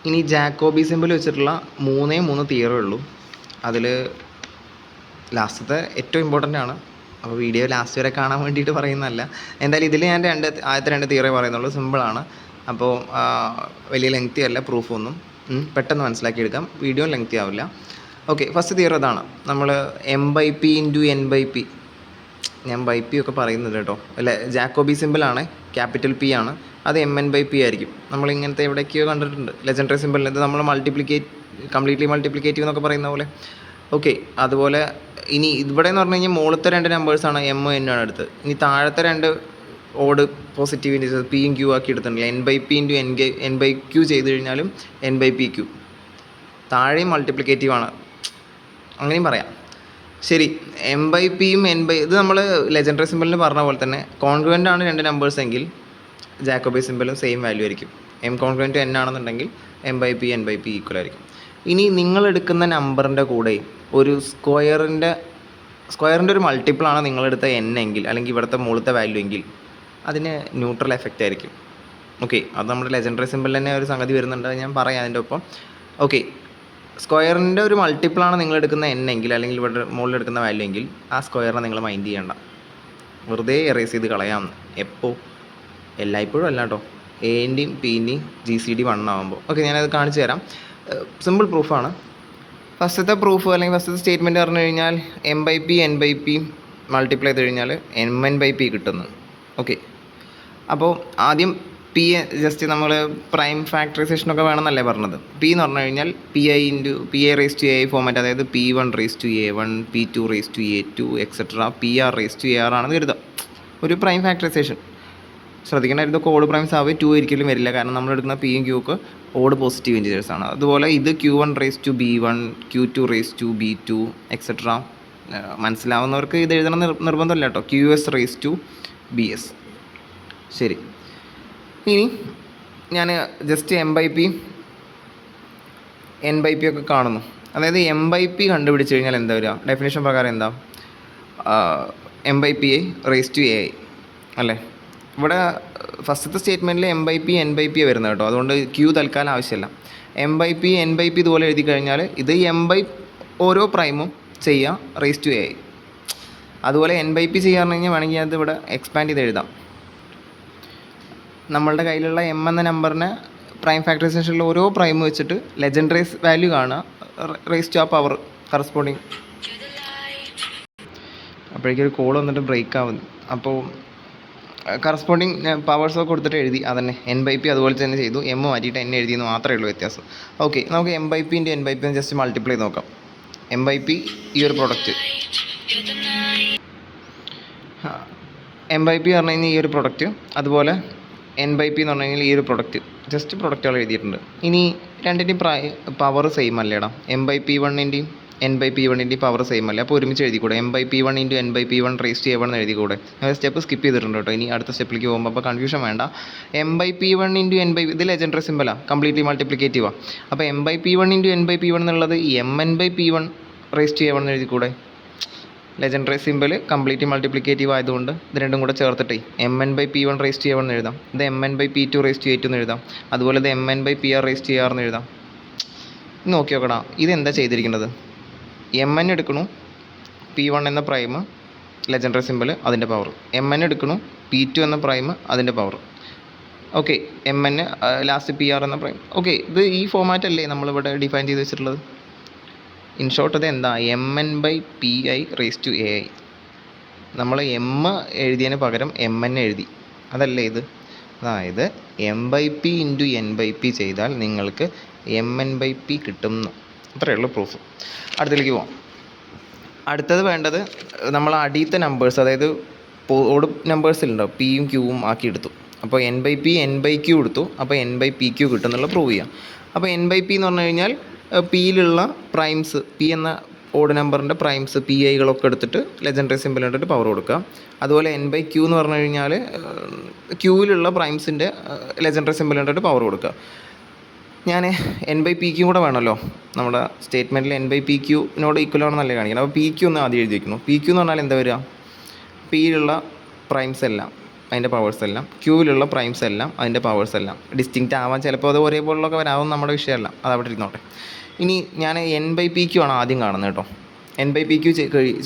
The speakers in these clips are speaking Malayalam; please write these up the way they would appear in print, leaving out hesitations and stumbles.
ഇനി ജാക്കോബി സിമ്പിൾ വെച്ചിട്ടുള്ള 3 തിയറേ ഉള്ളൂ. അതിൽ ലാസ്റ്റത്തെ ഏറ്റവും ഇമ്പോർട്ടൻ്റ് ആണ്. അപ്പോൾ വീഡിയോ ലാസ്റ്റ് വരെ കാണാൻ വേണ്ടിയിട്ട് പറയുന്നതല്ല. എന്തായാലും ഇതിൽ ഞാൻ ആദ്യത്തെ 2 തിയറേ പറയുന്നുള്ളൂ. സിമ്പിളാണ്. അപ്പോൾ വലിയ ലെങ്തി അല്ല പ്രൂഫൊന്നും. പെട്ടെന്ന് മനസ്സിലാക്കിയെടുക്കാം. വീഡിയോ ലെങ്തി ആവില്ല. ഓക്കെ, ഫസ്റ്റ് തിയറി അതാണ്. നമ്മൾ M/P × N/P, ഞാൻ ബൈ പി ഒക്കെ പറയുന്നത് കേട്ടോ. അല്ല, ജാക്കോബി സിമ്പിളാണ്, ക്യാപിറ്റൽ പി ആണ്. അത് MN/P ആയിരിക്കും. നമ്മളിങ്ങനത്തെ എവിടേക്കോ കണ്ടിട്ടുണ്ട് ലെജൻഡറി സിമ്പിളിൽ. ഇത് നമ്മൾ കംപ്ലീറ്റ്ലി മൾട്ടിപ്ലിക്കേറ്റീവ് എന്നൊക്കെ പറയുന്ന പോലെ. ഓക്കെ, അതുപോലെ ഇനി ഇവിടെ എന്ന് പറഞ്ഞു കഴിഞ്ഞാൽ മുകളിലത്തെ 2 നമ്പേഴ്സാണ് M N ആണ് എടുത്തത്. ഇനി താഴത്തെ 2 ഓഡ് പോസിറ്റീവ് ഇൻഡിസസ് P യും Q ആക്കി എടുത്തിട്ടുണ്ട്. N/P × N/Q ചെയ്ത് കഴിഞ്ഞാലും N/PQ. താഴെയും മൾട്ടിപ്ലിക്കേറ്റീവ് ആണ്, അങ്ങനെയും പറയാം. ശരി, M/P യും ഇത് നമ്മൾ ലെജൻഡറി സിമ്പിളിന് പറഞ്ഞ പോലെ തന്നെ കോൺഗ്രുവൻ്റ് ആണ് 2 നമ്പേഴ്സ് എങ്കിൽ ജാക്കോബി സിമ്പിളും സെയിം വാല്യൂ ആയിരിക്കും. M കോൺഗ്രുവൻ്റ് N ആണെന്നുണ്ടെങ്കിൽ M/P N/P ഈക്വൽ ആയിരിക്കും. ഇനി നിങ്ങളെടുക്കുന്ന നമ്പറിൻ്റെ കൂടെ ഒരു സ്ക്വയറിൻ്റെ ഒരു മൾട്ടിപ്പിളാണ് നിങ്ങളെടുത്ത N എങ്കിൽ, അല്ലെങ്കിൽ ഇവിടുത്തെ മുകളിലത്തെ വാല്യൂ എങ്കിൽ, അതിന് ന്യൂട്രൽ എഫക്റ്റ് ആയിരിക്കും. ഓക്കെ, അത് നമ്മുടെ ലെജൻഡറി സിമ്പിളിൽ തന്നെ ഒരു സംഗതി വരുന്നുണ്ട്, ഞാൻ പറയാം അതിൻ്റെ ഒപ്പം. ഓക്കെ, സ്ക്വയറിൻ്റെ ഒരു മൾട്ടിപ്പിളാണ് നിങ്ങളെടുക്കുന്ന N എങ്കിൽ, അല്ലെങ്കിൽ ഇവിടെ മുകളിൽ എടുക്കുന്ന വാല്യൂ എങ്കിൽ, ആ സ്ക്വയറിനെ നിങ്ങൾ മൈൻഡ് ചെയ്യേണ്ട, വെറുതെ എറേസ് ചെയ്ത് കളയാമെന്ന്. എപ്പോൾ? എല്ലായ്പ്പോഴും അല്ല കേട്ടോ. A-ൻ്റെയും P-ൻ്റെയും GCD 1 ആകുമ്പോൾ. ഓക്കെ, ഞാനത് കാണിച്ചു തരാം. സിമ്പിൾ പ്രൂഫാണ്. ഫസ്റ്റത്തെ പ്രൂഫ് അല്ലെങ്കിൽ ഫസ്റ്റത്തെ സ്റ്റേറ്റ്മെൻറ്റ് പറഞ്ഞു കഴിഞ്ഞാൽ M/P N/P മൾട്ടിപ്ലൈ ചെയ്ത് കഴിഞ്ഞാൽ MN/P കിട്ടുന്നു. ഓക്കെ, അപ്പോൾ ആദ്യം P ജസ്റ്റ് നമ്മൾ പ്രൈം ഫാക്ടറൈസേഷനൊക്കെ വേണമെന്നല്ലേ പറഞ്ഞത്. P എന്ന് പറഞ്ഞു കഴിഞ്ഞാൽ PI ഫോമാറ്റ്, അതായത് P1 P2 A2 etcetera PR ആണെന്ന് കരുതാം. ഒരു പ്രൈം ഫാക്ടറൈസേഷൻ. ശ്രദ്ധിക്കേണ്ട, ഇത് ഓഡ് പ്രൈംസ് ആവുക 2 ഒരിക്കലും വരില്ല, കാരണം നമ്മൾ എടുക്കുന്ന P യും Q ഒക്കെ ഓഡ് പോസിറ്റീവ് ഇൻറ്റിജേഴ്സാണ്. അതുപോലെ ഇത് Q1 B1 Q2 B2 etcetera. മനസ്സിലാവുന്നവർക്ക് ഇത് എഴുതണം നിർബന്ധമില്ല കേട്ടോ. QS BS. ശരി, ഇനി ഞാൻ ജസ്റ്റ് M/P N/P ഒക്കെ കാണുന്നു. അതായത് M/P കണ്ടുപിടിച്ച് കഴിഞ്ഞാൽ എന്താ വരിക? ഡെഫിനേഷൻ പ്രകാരം എന്താ? M/P AI അല്ലേ? ഇവിടെ ഫസ്റ്റത്തെ സ്റ്റേറ്റ്മെൻറ്റിൽ M/P N/P വരുന്നത് കേട്ടോ. അതുകൊണ്ട് Q തൽക്കാലം ആവശ്യമില്ല. M/P N/P ഇതുപോലെ എഴുതി കഴിഞ്ഞാൽ ഇത് ഓരോ പ്രൈമും ചെയ്യുക AI. അതുപോലെ N/P ചെയ്യാന്ന് കഴിഞ്ഞാൽ വേണമെങ്കിൽ അത് ഇവിടെ എക്സ്പാൻഡ് ചെയ്ത് എഴുതാം. നമ്മളുടെ കയ്യിലുള്ള M എന്ന നമ്പറിനെ പ്രൈം ഫാക്ടറൈസേഷനിൽ ഓരോ പ്രൈം വെച്ചിട്ട് ലെജൻഡറൈസ് വാല്യൂ കാണുക, പവർ കറസ്പോണ്ടിങ്. അപ്പോഴേക്കും ഒരു കോൾ വന്നിട്ട് ബ്രേക്ക് ആവുന്നു. അപ്പോൾ കറസ്പോണ്ടിങ് പവേഴ്സൊക്കെ കൊടുത്തിട്ട് എഴുതി. അതന്നെ N/P അതുപോലെ തന്നെ ചെയ്തു. M മാറ്റിയിട്ട് N എഴുതിയെന്ന് മാത്രമേ ഉള്ളൂ വ്യത്യാസം. ഓക്കെ, നമുക്ക് M/P × N/P ജസ്റ്റ് മൾട്ടിപ്ലൈ ചെയ്ത് നോക്കാം. M/P ഈ ഒരു പ്രൊഡക്റ്റ്, M/P പറഞ്ഞു കഴിഞ്ഞാൽ ഈ ഒരു പ്രൊഡക്റ്റ്, അതുപോലെ N/P എന്ന് പറഞ്ഞു കഴിഞ്ഞാൽ ഈ ഒരു പ്രൊഡക്റ്റ്. ജസ്റ്റ് പ്രൊഡക്റ്റുകൾ എഴുതിയിട്ടുണ്ട്. ഇനി രണ്ടിൻ്റെയും പവർ സെയിം അല്ലേടാ. M/P1 N/P1 പവർ സെയിം അല്ലേ? അപ്പോൾ ഒരുമിച്ച് എഴുതിക്കൂടെ? M/P1 × N/P1 എന്ന് എഴുതിക്കൂടെ? ഞാൻ സ്റ്റെപ്പ് സ്കിപ്പ് ചെയ്തിട്ടുണ്ട് കേട്ടോ. ഇനി അടുത്ത സ്റ്റെപ്പിലേക്ക് പോകുമ്പോൾ അപ്പോൾ കൺഫ്യൂഷൻ വേണ്ട. M/P1 × N/P ഇത് ലെജൻഡറി സിമ്പിളാണ്, കംപ്ലീറ്റ്ലി മൾട്ടിപ്ലിക്കേറ്റീവാണ്. അപ്പോൾ M/P1 × N/P1 എന്നുള്ളത് MN/P1 എന്ന് എഴുതിക്കൂടെ? ലെജൻഡറി സിമ്പിൾ കംപ്ലീറ്റ്ലി മൾട്ടിപ്ലിക്കേറ്റീവ് ആയതുകൊണ്ട് ഇത് രണ്ടും കൂടെ ചേർത്തിട്ടേ MN/P1 എന്ന് എഴുതാം. ഇത് MN/P2 എന്ന് എഴുതാം. അതുപോലെ ഇത് MN/PR എന്ന് എഴുതാം. നോക്കി നോക്കടാ, ഇതെന്താ ചെയ്തിരിക്കുന്നത്? MN എടുക്കണു, P1 എന്ന പ്രൈം ലെജൻഡറി സിമ്പിൾ, അതിൻ്റെ പവർ. MN എടുക്കണു, P2 എന്ന പ്രൈം, അതിൻ്റെ power. Okay, MN last PR എന്ന പ്രൈം. ഓക്കെ, ഇത് ഈ ഫോമാറ്റ് അല്ലേ നമ്മളിവിടെ ഡിഫൈൻ ചെയ്ത് വെച്ചിട്ടുള്ളത്? ഇൻ ഷോർട്ട് ഇത് എന്താ? MN/PI. നമ്മൾ M എഴുതിയതിന് പകരം MN എഴുതി, അതല്ലേ ഇത്? അതായത് M/P × N/P ചെയ്താൽ നിങ്ങൾക്ക് MN/P കിട്ടുന്നു. അത്രയേ ഉള്ളൂ പ്രൂഫ്. അടുത്തേക്ക് പോകാം. അടുത്തത് വേണ്ടത് നമ്മൾ അടിയത്തെ നമ്പേഴ്സ്, അതായത് ഓഡ് നമ്പേഴ്സിലുണ്ടാവും P യും Q യും ആക്കി എടുത്തു. അപ്പോൾ N/P N/Q എടുത്തു. അപ്പോൾ N/PQ കിട്ടുന്നുള്ള പ്രൂവ് ചെയ്യാം. അപ്പോൾ N/P എന്ന് പറഞ്ഞു കഴിഞ്ഞാൽ Pയിലുള്ള പ്രൈംസ്, P എന്ന ഓഡ് നമ്പറിൻ്റെ പ്രൈംസ് PIകളൊക്കെ എടുത്തിട്ട് ലെജൻഡറി സിമ്പിൾ ഇട്ടിട്ട് പവർ കൊടുക്കുക. അതുപോലെ N/Q എന്ന് പറഞ്ഞു കഴിഞ്ഞാൽ Qയിലുള്ള പ്രൈംസിൻ്റെ ലെജൻഡറി സിമ്പിൾ ഇട്ടിട്ട് പവർ കൊടുക്കുക. ഞാൻ N/PQ കൂടെ വേണമല്ലോ. നമ്മുടെ സ്റ്റേറ്റ്മെൻറ്റിൽ N/PQനോട് ഈക്വൽ ആണെന്നല്ലേ കാണിക്കണം. അപ്പോൾ PQ ഒന്ന് ആദ്യം എഴുതി വയ്ക്കുന്നു. PQ എന്ന് പറഞ്ഞാൽ എന്താ വരിക? Pയിലുള്ള പ്രൈംസ് എല്ലാം അതിൻ്റെ പവേഴ്സ് എല്ലാം, ക്യൂവിലുള്ള പ്രൈംസ് എല്ലാം അതിൻ്റെ പവേഴ്സ് എല്ലാം. ഡിസ്റ്റിങ്ക്റ്റ് ആവാൻ ചിലപ്പോൾ അത് ഒരേപോലുള്ളൊക്കെ വരാവും, നമ്മുടെ വിഷയമല്ല, അത് അവിടെ ഇരുന്നോട്ടെ. ഇനി ഞാൻ n/pq ആണ് ആദ്യം കാണുന്നത് കേട്ടോ. n/pq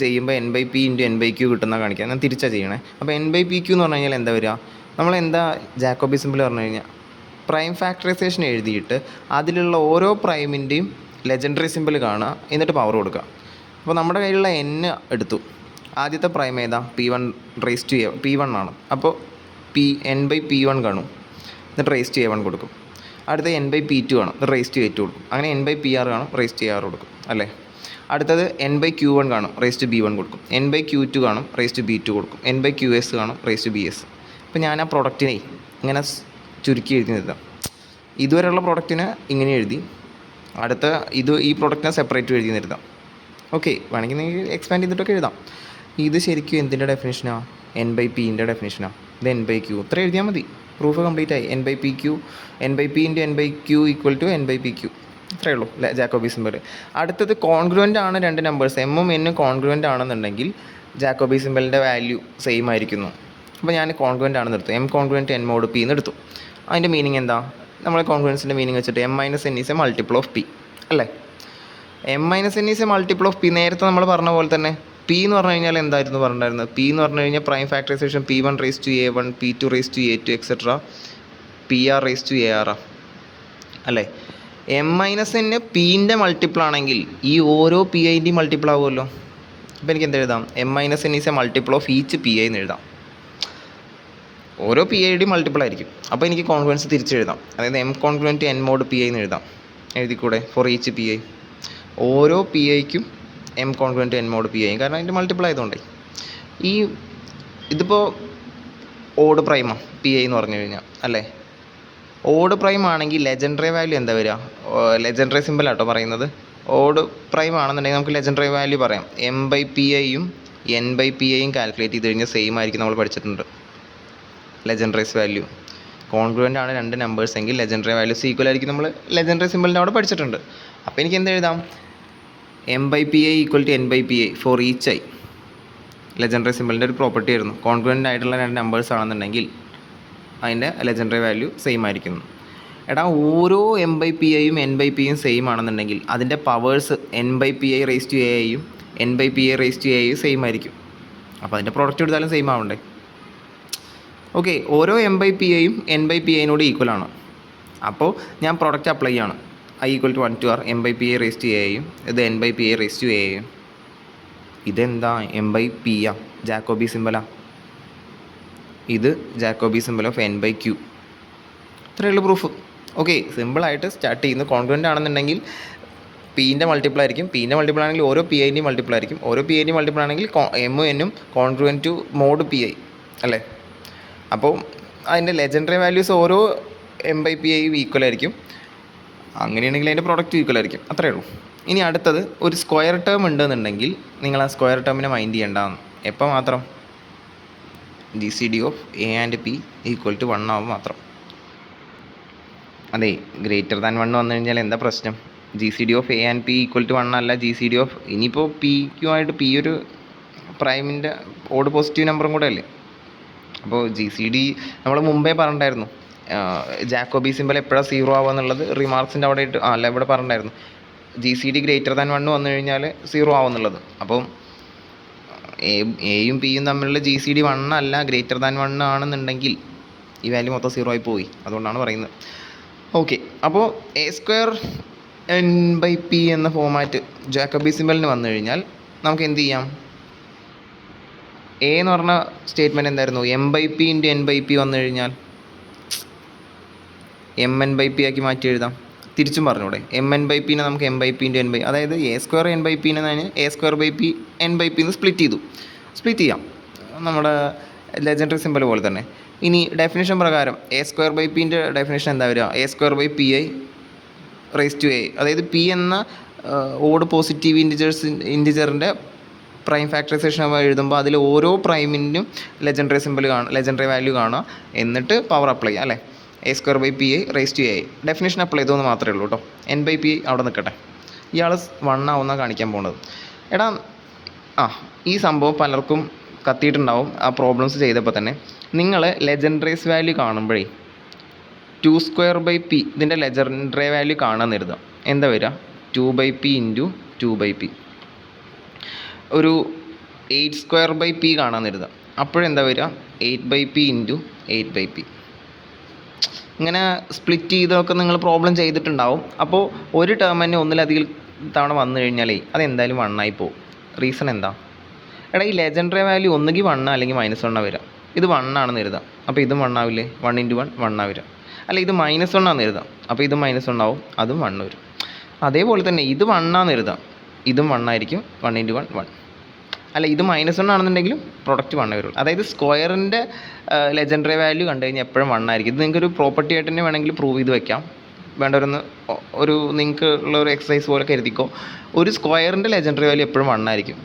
ചെയ്യുമ്പോൾ n/p × n/q കിട്ടുന്ന കാണിക്കുക. ഞാൻ തിരിച്ചാണ് ചെയ്യണേ. അപ്പോൾ n/pq എന്ന് പറഞ്ഞു കഴിഞ്ഞാൽ എന്താ വരിക, നമ്മളെന്താ ജാക്കോബി സിമ്പിൾ പറഞ്ഞു കഴിഞ്ഞാൽ പ്രൈം ഫാക്ടറൈസേഷൻ എഴുതിയിട്ട് അതിലുള്ള ഓരോ പ്രൈമിൻ്റെയും ലെജൻഡറി സിമ്പിൾ കാണുക, എന്നിട്ട് പവർ കൊടുക്കുക. അപ്പോൾ നമ്മുടെ കയ്യിലുള്ള n എടുത്തു. ആദ്യത്തെ പ്രൈം ഏതാ, p1 ആണ്. അപ്പോൾ n/p1 കാണും, എന്നിട്ട് (a1) കൊടുക്കും. അടുത്തത് n/p2 ആണ്, (a2) കൊടുക്കും. അങ്ങനെ n/pr കാണും, (r) കൊടുക്കും അല്ലേ. അടുത്തത് n/q1 കാണും, (b1) കൊടുക്കും. n/q2 കാണും, (b2) കൊടുക്കും. n/qs കാണും, (bs). അപ്പോൾ ഞാൻ ആ പ്രൊഡക്റ്റിനെ ഇങ്ങനെ ചുരുക്കി എഴുതി നിർത്താം. ഇതുവരെയുള്ള പ്രൊഡക്റ്റിന് ഇങ്ങനെ എഴുതി, ഈ പ്രൊഡക്റ്റിനെ സെപ്പറേറ്റ് എഴുതി നിർത്താം. ഓക്കെ, വേണമെങ്കിൽ നിങ്ങൾക്ക് എക്സ്പാൻഡ് ചെയ്തിട്ടൊക്കെ എഴുതാം. ഇത് ശരിക്കും എന്തിൻ്റെ ഡെഫിനേഷനാണ്, n/pൻ്റെ ഡെഫിനേഷനാണ്. ഇത് n/q ഇത്ര എഴുതിയാൽ മതി, പ്രൂഫ് കംപ്ലീറ്റ് ആയി. n/p × n/q = n/pq, ഇത്രയേ ഉള്ളൂ ജാക്കോബി സിമ്പിൾ. അടുത്തത് കോൺഗ്രുവൻ്റ് ആണ് രണ്ട് നമ്പേഴ്സ്, എമ്മും എന്നും കോൺഗ്രുവൻ്റ് ആണെന്നുണ്ടെങ്കിൽ ജാക്കോബി സിമ്പിളിൻ്റെ വാല്യൂ സെയിം ആയിരിക്കുന്നു. അപ്പോൾ ഞാൻ കോൺഗ്രുവൻ്റ് ആണെന്ന് എടുത്തു, m congruent n mod p എന്ന് എടുത്തു. അതിൻ്റെ മീനിങ് എന്താ, നമ്മൾ കോൺഗ്രുവൻസിൻ്റെ മീനിങ് വെച്ചിട്ട് m - n is A multiple of p അല്ലേ. m - n is A multiple of p, നേരത്തെ നമ്മൾ പറഞ്ഞ പോലെ തന്നെ. p എന്ന് പറഞ്ഞു കഴിഞ്ഞാൽ എന്തായിരുന്നു പറഞ്ഞിട്ടുണ്ടായിരുന്നത്, p എന്ന് പറഞ്ഞു കഴിഞ്ഞാൽ prime factorisation p1 raised to a1, p2 raised to a2 etc. pr raised to ar അല്ലേ. m - n pൻ്റെ മൾട്ടിപ്പിൾ ആണെങ്കിൽ ഈ ഓരോ pi ൻ്റെയും മൾട്ടിപ്പിൾ ആവുമല്ലോ. അപ്പോൾ എനിക്ക് എന്ത് എഴുതാം, m - n is A multiple of each pi എന്ന് എഴുതാം. ഓരോ pi യുടെയും മൾട്ടിപ്പിൾ ആയിരിക്കും. അപ്പോൾ എനിക്ക് കോൺഗ്രുവൻസ് തിരിച്ചെഴുതാം, അതായത് m congruent n mod pi എന്ന് എഴുതാം. എഴുതിക്കൂടെ, ഫോർ ഈച്ച് pi. ഓരോ pi യ്ക്കും m congruent n mod pi, കാരണം അതിൻ്റെ മൾട്ടിപ്പിൾ ആയതുകൊണ്ടേ. ഇതിപ്പോൾ ഓഡ് പ്രൈമാണ് pi എന്ന് പറഞ്ഞു കഴിഞ്ഞാൽ അല്ലേ. ഓഡ് പ്രൈം ആണെങ്കിൽ ലെജൻഡറി വാല്യൂ എന്താ വരിക, ലെജൻഡറി സിമ്പിൾ ആട്ടോ പറയുന്നത്. ഓഡ് പ്രൈം ആണെന്നുണ്ടെങ്കിൽ നമുക്ക് ലെജൻഡറി വാല്യൂ പറയാം. m/pi യും n/pi യും കാൽക്കുലേറ്റ് ചെയ്ത് കഴിഞ്ഞാൽ സെയിം ആയിരിക്കും, നമ്മൾ പഠിച്ചിട്ടുണ്ട്. ലെജൻഡറീസ് വാല്യൂ കോൺഗ്രുവൻ്റ് ആണ് രണ്ട് നമ്പേഴ്സ് എങ്കിൽ ലെജൻഡറി വാല്യൂസ് ഈക്വൽ ആയിരിക്കും, നമ്മൾ ലെജൻഡറി സിമ്പിളിൻ്റെ അവിടെ പഠിച്ചിട്ടുണ്ട്. അപ്പോൾ എനിക്ക് എന്ത് എഴുതാം, m/pi = n/pi for each i. Legendary സിമ്പിളിൻ്റെ ഒരു പ്രോപ്പർട്ടി ആയിരുന്നു, കോൺഗ്രുവൻ്റ് ആയിട്ടുള്ള രണ്ട് നമ്പേഴ്സ് ആണെന്നുണ്ടെങ്കിൽ അതിൻ്റെ ലെജൻഡറി വാല്യൂ സെയിം ആയിരിക്കുന്നു. എടാ, ഓരോ m/pi യും n/pi യും സെയിം ആണെന്നുണ്ടെങ്കിൽ അതിൻ്റെ powers n/pi raised to a യും n/pi raised to a യും സെയിം ആയിരിക്കും. അപ്പോൾ അതിൻ്റെ പ്രൊഡക്റ്റ് എടുത്താലും സെയിം ആവണ്ടേ. ഓക്കെ, ഓരോ m/pi യും n/pi യോട് ഈക്വൽ ആണ്. അപ്പോൾ ഞാൻ പ്രൊഡക്റ്റ് അപ്ലൈ ചെയ്യാണ്, i = 1 to r, m/pi raised to a യും ഇത് n/pi raised to a യും. ഇതെന്താ, m/p ജാക്കോബി സിമ്പിളാ. ഇത് ജാക്കോബി സിമ്പിൾ ഓഫ് n/q. ഇത്രയുള്ള പ്രൂഫ്. ഓക്കെ, സിമ്പിളായിട്ട് സ്റ്റാർട്ട് ചെയ്യുന്നു. കോൺഗ്രുവൻ്റ് ആണെന്നുണ്ടെങ്കിൽ പീൻ്റെ മൾട്ടിപ്പിൾ ആയിരിക്കും, പീൻ്റെ മൾട്ടിപ്പിൾ ആണെങ്കിൽ ഓരോ pi ൻ്റെയും മൾട്ടിപ്പിൾ ആയിരിക്കും, ഓരോ pi ൻ്റെയും മൾട്ടിപ്പിൾ ആണെങ്കിൽ m n congruent to mod pi അല്ലേ. അപ്പോൾ അതിൻ്റെ ലെജൻഡറി വാല്യൂസ് ഓരോ m/pi യും ഈക്വൽ ആയിരിക്കും. അങ്ങനെയാണെങ്കിൽ അതിൻ്റെ പ്രൊഡക്റ്റ് ഈക്വൽ ആയിരിക്കും, അത്രയേ ഉള്ളൂ. ഇനി അടുത്തത്, ഒരു സ്ക്വയർ ടേം ഉണ്ടെന്നുണ്ടെങ്കിൽ നിങ്ങൾ ആ സ്ക്വയർ ടേമിനെ മൈൻഡ് ചെയ്യേണ്ടതാണ്. എപ്പോൾ മാത്രം, GCD of a and p = 1 ആവും മാത്രം. അതെ, >1 വന്നു കഴിഞ്ഞാൽ എന്താ പ്രശ്നം, GCD of a and p = 1 അല്ല, GCD ഓഫ്, ഇനിയിപ്പോൾ p ആയിട്ട് p ഒരു പ്രൈമിൻ്റെ ഓഡ് പോസിറ്റീവ് നമ്പറും കൂടെ അല്ലേ. അപ്പോൾ GCD നമ്മൾ മുമ്പേ പറഞ്ഞിട്ടുണ്ടായിരുന്നു, ജാക്കോബി സിമ്പിൾ എപ്പോഴാണ് 0 ആവുക എന്നുള്ളത് റിമാർക്സിൻ്റെ അവിടെ ഇട്ട് അല്ല ഇവിടെ പറഞ്ഞിട്ടുണ്ടായിരുന്നു. GCD >1 വന്നു കഴിഞ്ഞാൽ 0 ആവുമെന്നുള്ളത്. അപ്പം എയും പിയും തമ്മിലുള്ള GCD 1 അല്ല, >1 ആണെന്നുണ്ടെങ്കിൽ ഈ വാല്യൂ മൊത്തം 0 ആയി പോയി, അതുകൊണ്ടാണ് പറയുന്നത്. ഓക്കെ, അപ്പോൾ a² n/p എന്ന ഫോമാറ്റ് ജാക്കോബി സിമ്പിളിന് വന്നു കഴിഞ്ഞാൽ നമുക്ക് എന്ത് ചെയ്യാം, a എന്ന് പറഞ്ഞ സ്റ്റേറ്റ്മെൻറ്റ് എന്തായിരുന്നു, m/p × n/p വന്നു കഴിഞ്ഞാൽ m/p ആക്കി മാറ്റി എഴുതാം. തിരിച്ചും പറഞ്ഞൂടെ, m/p നമുക്ക് m/p × n/p, അതായത് a² n/p ഞാൻ a²/p n/p എന്ന് സ്പ്ലിറ്റ് ചെയ്യാം, നമ്മുടെ ലെജൻഡറി സിമ്പിൾ പോലെ തന്നെ. ഇനി ഡെഫിനേഷൻ പ്രകാരം a²/p ൻ്റെ ഡെഫിനേഷൻ എന്താ വരിക, a²/pi raised to a, അതായത് p എന്ന ഓഡ് പോസിറ്റീവ് ഇൻറ്റിജറിൻ്റെ പ്രൈം ഫാക്ടറൈസേഷൻ എഴുതുമ്പോൾ അതിൽ ഓരോ പ്രൈമിനും ലെജൻഡറി വാല്യൂ കാണുക, എന്നിട്ട് പവർ അപ്ലൈ ചെയ്യുക അല്ലേ. a²/pi raised to a definition apply ചെയ്തതെന്ന് മാത്രമേ ഉള്ളൂ കേട്ടോ. n/p അവിടെ നിൽക്കട്ടെ, ഇയാൾ 1 ആവുന്ന കാണിക്കാൻ പോകുന്നത്. എടാ, ഈ സംഭവം പലർക്കും കത്തിയിട്ടുണ്ടാവും ആ പ്രോബ്ലംസ് ചെയ്തപ്പോൾ തന്നെ. നിങ്ങൾ ലെജൻഡറീസ് വാല്യൂ കാണുമ്പോഴേ 2² ഇതിൻ്റെ ലെജൻഡറി വാല്യൂ കാണാൻ കരുതാം. എന്താ വരിക? 2/p into 2/p. ഒരു 8² കാണാൻ കരുതാം. അപ്പോഴെന്താ വരിക? 8/p into 8/p. ഇങ്ങനെ സ്പ്ലിറ്റ് ചെയ്തൊക്കെ നിങ്ങൾ പ്രോബ്ലം ചെയ്തിട്ടുണ്ടാവും. അപ്പോൾ ഒരു ടേം തന്നെ ഒന്നിലധികം തവണ വന്നു കഴിഞ്ഞാലേ അതെന്തായാലും 1 ആയി പോകും. റീസൺ എന്താ? എടാ, ഈ ലെജൻഡറി വാല്യൂ ഒന്നുകിൽ 1 അല്ലെങ്കിൽ -1 വരിക. ഇത് 1 ആണെന്ന് കരുതാം, അപ്പോൾ ഇതും 1 ആവില്ലേ? 1 × 1 1 ആ വരിക. അല്ല, ഇത് -1 ആണെന്ന് കരുതാം, അപ്പോൾ ഇതും -1 ആവും, അതും 1 വരും. അതേപോലെ തന്നെ ഇത് 1 ആണെന്ന് കരുതാം, ഇതും 1 ആയിരിക്കും. 1 × 1 1. അല്ല, ഇത് -1 ആണെന്നുണ്ടെങ്കിലും പ്രൊഡക്റ്റ് 1 വരുള്ളൂ. അതായത് സ്ക്വയറിൻ്റെ ലെജൻഡറി വാല്യൂ കണ്ടു കഴിഞ്ഞാൽ എപ്പോഴും 1 ആയിരിക്കും. ഇത് നിങ്ങൾക്കൊരു പ്രോപ്പർട്ടി ആയിട്ട് തന്നെ വേണമെങ്കിൽ പ്രൂവ് ചെയ്ത് വെക്കാം. വേണ്ടവരൊന്ന് ഒരു നിങ്ങൾക്ക് ഉള്ള ഒരു എക്സസൈസ് പോലെ കരുതിക്കോ. ഒരു സ്ക്വയറിൻ്റെ ലെജൻഡറി വാല്യൂ എപ്പോഴും 1 ആയിരിക്കും.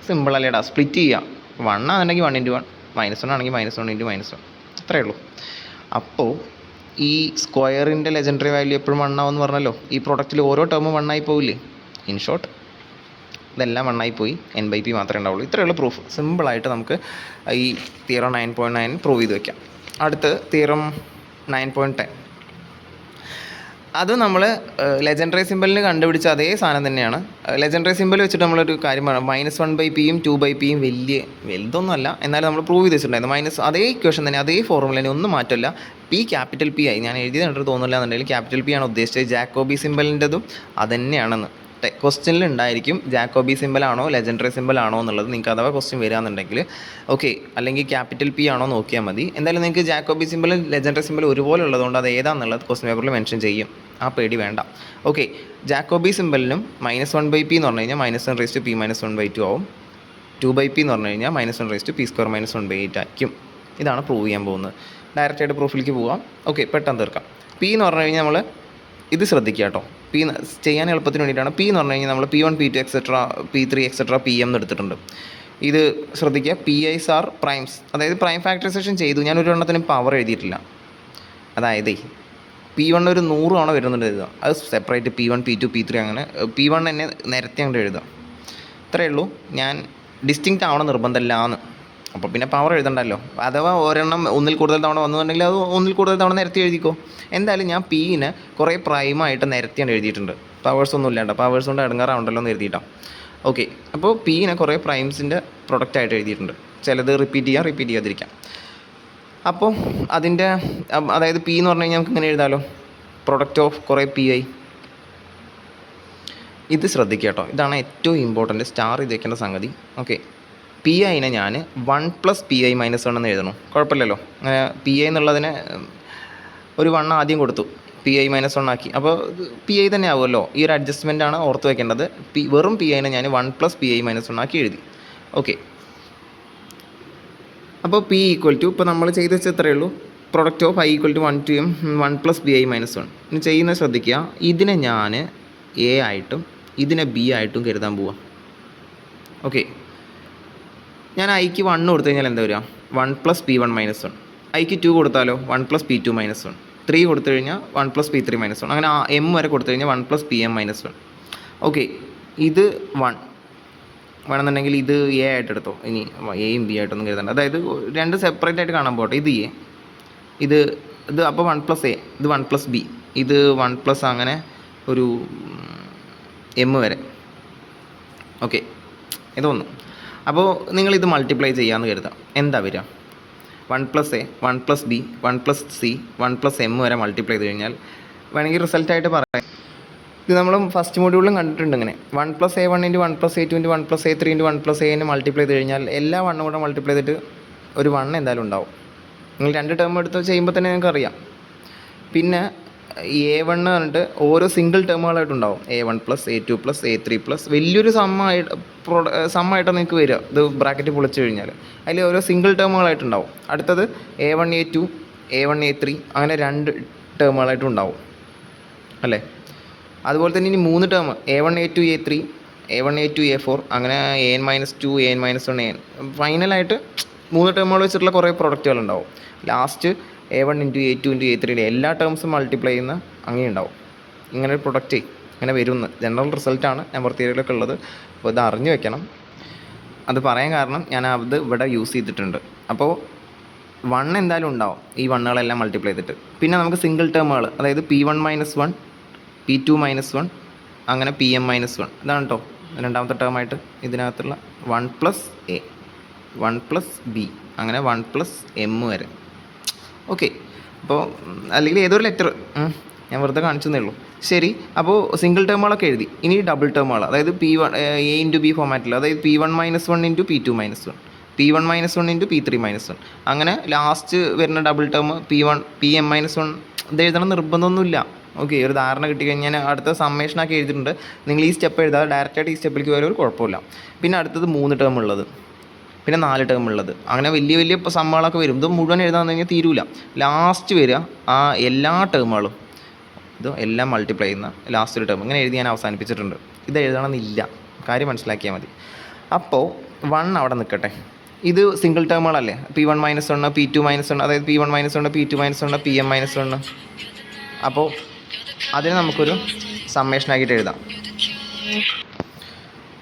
സിമ്പിൾ അല്ലേടാ? സ്പ്ലിറ്റ് ചെയ്യാം. 1 ആണെന്നുണ്ടെങ്കിൽ 1 × 1, -1 ആണെങ്കിൽ -1 × -1, അത്രയേ ഉള്ളൂ. അപ്പോൾ ഈ സ്ക്വയറിൻ്റെ ലെജൻഡറി വാല്യൂ എപ്പോഴും 1 ആവുമെന്ന് പറഞ്ഞല്ലോ. ഈ പ്രൊഡക്റ്റിൽ ഓരോ ടേമും 1 ആയി പോവില്ലേ? ഇൻ ഷോർട്ട് ഇതെല്ലാം 1 ആയി പോയി. n/p മാത്രമേ ഉണ്ടാവുള്ളൂ. ഇത്രയുള്ള പ്രൂഫ്. സിമ്പിളായിട്ട് നമുക്ക് ഈ തിയറം 9.9 പ്രൂവ് ചെയ്ത് വയ്ക്കാം. അടുത്ത് തിയറം 9.10. അത് നമ്മൾ ലെജൻഡറി സിമ്പലിന് കണ്ടുപിടിച്ച അതേ സാധനം തന്നെയാണ്. ലെജൻഡറി സിമ്പൽ വെച്ചിട്ട് നമ്മളൊരു കാര്യം പറയാം. -1/p യും 2/p യും വലുതൊന്നുമല്ല, എന്നാലും നമ്മൾ പ്രൂവ് ചെയ്ത് വെച്ചിട്ടുണ്ടായിരുന്നു. അതേ ഇക്വേഷൻ തന്നെ, അതേ ഫോർമുല തന്നെ, ഒന്നും മാറ്റമില്ല. P ക്യാപിറ്റൽ P ആയി. ഞാൻ എഴുതി കണ്ടിട്ട് തോന്നില്ല എന്നുണ്ടെങ്കിൽ ക്യാപിറ്റൽ P ആണ് ഉദ്ദേശിച്ചത്. ജാക്കോബി സിമ്പലിൻ്റെതും അതന്നെയാണെന്ന് ക്വസ്റ്റ്യനിൽ ഉണ്ടായിരിക്കും. ജാക്കോബി സിമ്പലാണോ ലെജൻഡറി സിമ്പലാണോ എന്നുള്ളത് നിങ്ങൾക്ക് അഥവാ ക്വസ്റ്റ്യൻ വരികയാണെന്നുണ്ടെങ്കിൽ ഓക്കെ, അല്ലെങ്കിൽ ക്യാപിറ്റൽ P ആണോ നോക്കിയാൽ മതി. എന്തായാലും നിങ്ങൾക്ക് ജാക്കോബി സിമ്പലും ലെജൻഡറി സിമ്പലും ഒരുപോലെ ഉള്ളതുകൊണ്ട് അത് ഏതാണെന്നുള്ളത് ക്വസ്റ്റ്യൻ പേപ്പറിൽ മെൻഷൻ ചെയ്യും. ആ പേടി വേണ്ട. ഓക്കെ, ജാക്കോബി സിമ്പലിനും -1/p എന്ന് പറഞ്ഞു കഴിഞ്ഞാൽ -1p - 1/2 ആവും. 2/p എന്ന് പറഞ്ഞു കഴിഞ്ഞാൽ -1p² - 1/8 ആയിരിക്കും. ഇതാണ് പ്രൂവ് ചെയ്യാൻ പോകുന്നത്. ഡയറക്റ്റായിട്ട് പ്രൂഫിലേക്ക് പോകാം. ഓക്കെ, പെട്ടെന്ന് തീർക്കാം. P എന്ന് പറഞ്ഞു കഴിഞ്ഞാൽ നമ്മൾ ഇത് ശ്രദ്ധിക്കുക കേട്ടോ. P ചെയ്യാൻ എളുപ്പത്തിന് വേണ്ടിയിട്ടാണ്. P എന്ന് പറഞ്ഞു കഴിഞ്ഞാൽ നമ്മൾ P1 P2 etcetera P3 etcetera Pm എന്ന് എടുത്തിട്ടുണ്ട്. ഇത് ശ്രദ്ധിക്കുക. PIs ആർ പ്രൈംസ്, അതായത് പ്രൈം ഫാക്ടറൈസേഷൻ ചെയ്തു. ഞാൻ ഒരു എണ്ണത്തിന് പവർ എഴുതിയിട്ടില്ല. അതായത് P1 ഒരു 100 തവണ വരുന്നുണ്ട് എഴുതുക. അത് സെപ്പറേറ്റ് P1 P2 P3 അങ്ങനെ P1 തന്നെ നിരത്തി അങ്ങോട്ട് എഴുതുക. ഇത്രയേ ഉള്ളൂ. ഞാൻ ഡിസ്റ്റിങ്ക്റ്റ് ആവണം നിർബന്ധമില്ലാന്ന്. അപ്പോൾ പിന്നെ പവർ എഴുതണ്ടല്ലോ. അഥവാ ഒരെണ്ണം ഒന്നിൽ കൂടുതൽ തവണ വന്നുണ്ടെങ്കിൽ അത് ഒന്നിൽ കൂടുതൽ തവണ നിരത്തി എഴുതിക്കോ. എന്തായാലും ഞാൻ Pനെ കുറേ പ്രൈമായിട്ട് നിരത്തിയാണ് എഴുതിയിട്ടുണ്ട്. പവേഴ്സ് ഒന്നും ഇല്ലാണ്ട്, പവേഴ്സ് കൊണ്ട് ഇടങ്ങാറാവുണ്ടല്ലോ എന്ന് എഴുതിയിട്ടാണ്. ഓക്കെ, അപ്പോൾ Pനെ കുറേ പ്രൈംസിൻ്റെ പ്രൊഡക്റ്റായിട്ട് എഴുതിയിട്ടുണ്ട്. ചിലത് റിപ്പീറ്റ് ചെയ്യാതിരിക്കാം. അപ്പോൾ അതിൻ്റെ അതായത് P എന്ന് പറഞ്ഞു കഴിഞ്ഞാൽ നമുക്ക് ഇങ്ങനെ എഴുതാമല്ലോ, പ്രൊഡക്റ്റ് ഓഫ് കുറേ PI. ഇത് ശ്രദ്ധിക്കുക കേട്ടോ. ഇതാണ് ഏറ്റവും ഇമ്പോർട്ടൻറ്റ്, സ്റ്റാർ ചെയ്ത് വെക്കേണ്ട സംഗതി. ഓക്കെ, PIനെ ഞാൻ 1 + PI - 1 എന്ന് എഴുതണം. കുഴപ്പമില്ലല്ലോ. അങ്ങനെ PI എന്നുള്ളതിന് ഒരു 1 ആദ്യം കൊടുത്തു, PI - 1 ആക്കി. അപ്പോൾ PI തന്നെ ആവുമല്ലോ. ഈ ഒരു അഡ്ജസ്റ്റ്മെൻറ്റാണ് ഓർത്ത് വയ്ക്കേണ്ടത്. വെറും PIനെ ഞാൻ 1 + PI - 1 ആക്കി എഴുതി. ഓക്കെ, അപ്പോൾ P = ഇപ്പോൾ നമ്മൾ ചെയ്ത് വെച്ച എത്രയേ ഉള്ളൂ. Product of I = 1 to M 1 + PI - 1. ഇനി ചെയ്യുന്നത് ശ്രദ്ധിക്കുക. ഇതിനെ ഞാൻ A ആയിട്ടും ഇതിനെ B ആയിട്ടും കരുതാൻ പോവാം. ഓക്കെ, ഞാൻ Iക്ക് 1 കൊടുത്തു കഴിഞ്ഞാൽ എന്താ വരിക? 1 + P1 - 1. Iക്ക് 2 കൊടുത്താലോ? 1 + P2 - 1. 3 കൊടുത്തു കഴിഞ്ഞാൽ 1 + P3 - 1. അങ്ങനെ M വരെ കൊടുത്തു കഴിഞ്ഞാൽ 1 + PM - 1. ഓക്കെ, ഇത് 1 വേണമെന്നുണ്ടെങ്കിൽ ഇത് A ആയിട്ട് എടുത്തോ. ഇനി Aയും B ആയിട്ടൊന്നും കരുതണ്ട. അതായത് രണ്ട് സെപ്പറേറ്റ് ആയിട്ട് കാണാൻ പോട്ടെ. ഇത് A, ഇത് അപ്പോൾ 1 + A, ഇത് 1 + B, ഇത് 1 + അങ്ങനെ ഒരു M വരെ. ഓക്കെ, ഇതൊന്നും. അപ്പോൾ നിങ്ങളിത് മൾട്ടിപ്ലൈ ചെയ്യാമെന്ന് കരുതാം. എന്താ വരിക? 1 + A, 1 + B, 1 + C, 1 + M വരെ മൾട്ടിപ്ലൈ ചെയ്ത് കഴിഞ്ഞാൽ വേണമെങ്കിൽ റിസൾട്ടായിട്ട് പറയാം. ഇത് നമ്മൾ ഫസ്റ്റ് മൊഡ്യൂളിലും കണ്ടിട്ടുണ്ട്. ഇങ്ങനെ 1 + A1 × 1 + A2 × 1 + A3 × 1 + A multiply ചെയ്ത് കഴിഞ്ഞാൽ എല്ലാ 1 കൂടെ മൾട്ടിപ്ലൈ ചെയ്തിട്ട് ഒരു 1 എന്തായാലും ഉണ്ടാവും. നിങ്ങൾ 2 ടേം എടുത്ത് ചെയ്യുമ്പോൾ തന്നെ നിങ്ങൾക്ക് അറിയാം. പിന്നെ A1 പറഞ്ഞിട്ട് ഓരോ സിംഗിൾ ടേമുകളായിട്ടുണ്ടാവും. A1 + A2 + A3 വലിയൊരു സമ്മായിട്ടാണ് നിങ്ങൾക്ക് വരിക. ഇത് ബ്രാക്കറ്റ് പൊളിച്ചു കഴിഞ്ഞാൽ അതിൽ ഓരോ സിംഗിൾ ടേമുകളായിട്ടുണ്ടാവും. അടുത്തത് A1 A2 A1 A3 അങ്ങനെ 2 ടേമുകളായിട്ടും ഉണ്ടാവും അല്ലേ. അതുപോലെ തന്നെ ഇനി 3 term A1 A2 A3 A1 A2 A4 അങ്ങനെ AN - 2 AN - 1 AN ഫൈനലായിട്ട് 3 ടേമുകൾ വെച്ചിട്ടുള്ള കുറേ പ്രൊഡക്റ്റുകളുണ്ടാവും. ലാസ്റ്റ് A1 × A2 × A3 എല്ലാ ടേംസും മൾട്ടിപ്ലൈ ചെയ്യുന്ന അങ്ങനെ ഉണ്ടാവും. ഇങ്ങനെ ഒരു പ്രൊഡക്റ്റ് ഇങ്ങനെ വരുമെന്ന് ജനറൽ റിസൾട്ടാണ് നമ്പർ തിയറിയിലൊക്കെ ഉള്ളത്. അപ്പോൾ ഇത് അറിഞ്ഞു വെക്കണം. അത് പറയാൻ കാരണം ഞാൻ അത് ഇവിടെ യൂസ് ചെയ്തിട്ടുണ്ട്. അപ്പോൾ വൺ എന്തായാലും ഉണ്ടാവും ഈ വണ്ണുകളെല്ലാം മൾട്ടിപ്ലൈ ചെയ്തിട്ട്. പിന്നെ നമുക്ക് സിംഗിൾ ടേമുകൾ, അതായത് P1 - 1, P2 - 1, അങ്ങനെ Pm - 1. ഇതാണ് കേട്ടോ രണ്ടാമത്തെ ടേമായിട്ട് ഇതിനകത്തുള്ള 1 + A, 1 + B, അങ്ങനെ 1 + M വരെ. ഓക്കെ, അപ്പോൾ അല്ലെങ്കിൽ ഏതൊരു ലെറ്റർ ഞാൻ വെറുതെ കാണിച്ചെന്നേ ഉള്ളൂ. ശരി, അപ്പോൾ സിംഗിൾ ടേമുകളൊക്കെ എഴുതി. ഇനി ഡബിൾ ടേമുകൾ, അതായത് P1 A × B ഫോമാറ്റിൽ, അതായത് P1 - 1 × P2 - 1, P1 - 1 × P3 - 1, അങ്ങനെ ലാസ്റ്റ് വരുന്ന ഡബിൾ ടേം Pm - 1. ഇത് എഴുതണം നിർബന്ധമൊന്നുമില്ല. ഓക്കെ, ഒരു ധാരണ കിട്ടിക്കഴിഞ്ഞാൽ ഞാൻ അടുത്ത സമ്മേഷനാക്കി എഴുതിയിട്ടുണ്ട്. നിങ്ങൾ ഈ സ്റ്റെപ്പ് എഴുതാതെ ഡയറക്റ്റായിട്ട് ഈ സ്റ്റെപ്പിലേക്ക് വരെ ഒരു കുഴപ്പമില്ല. പിന്നെ അടുത്തത് 3 ടേം ഉള്ളത്, പിന്നെ 4 ടേം ഉള്ളത്, അങ്ങനെ വലിയ വലിയ സമ്മകളൊക്കെ വരും. ഇത് മുഴുവൻ എഴുതാൻ കഴിഞ്ഞാൽ തീരൂല. ലാസ്റ്റ് വരിക ആ എല്ലാ ടേമുകളും ഇത് എല്ലാം മൾട്ടിപ്ലൈ ചെയ്യുന്ന ലാസ്റ്റ് ഒരു ടേം, ഇങ്ങനെ എഴുതി ഞാൻ അവസാനിപ്പിച്ചിട്ടുണ്ട്. ഇത് എഴുതണമെന്നില്ല, കാര്യം മനസ്സിലാക്കിയാൽ മതി. അപ്പോൾ 1 അവിടെ നിൽക്കട്ടെ. ഇത് സിംഗിൾ ടേമുകളല്ലേ, P1 - 1, P2 - 1, അതായത് P1 - 1, P2 - 1, Pm - 1. അപ്പോൾ അതിനെ നമുക്കൊരു സമ്മേഷനാക്കിയിട്ട് എഴുതാം.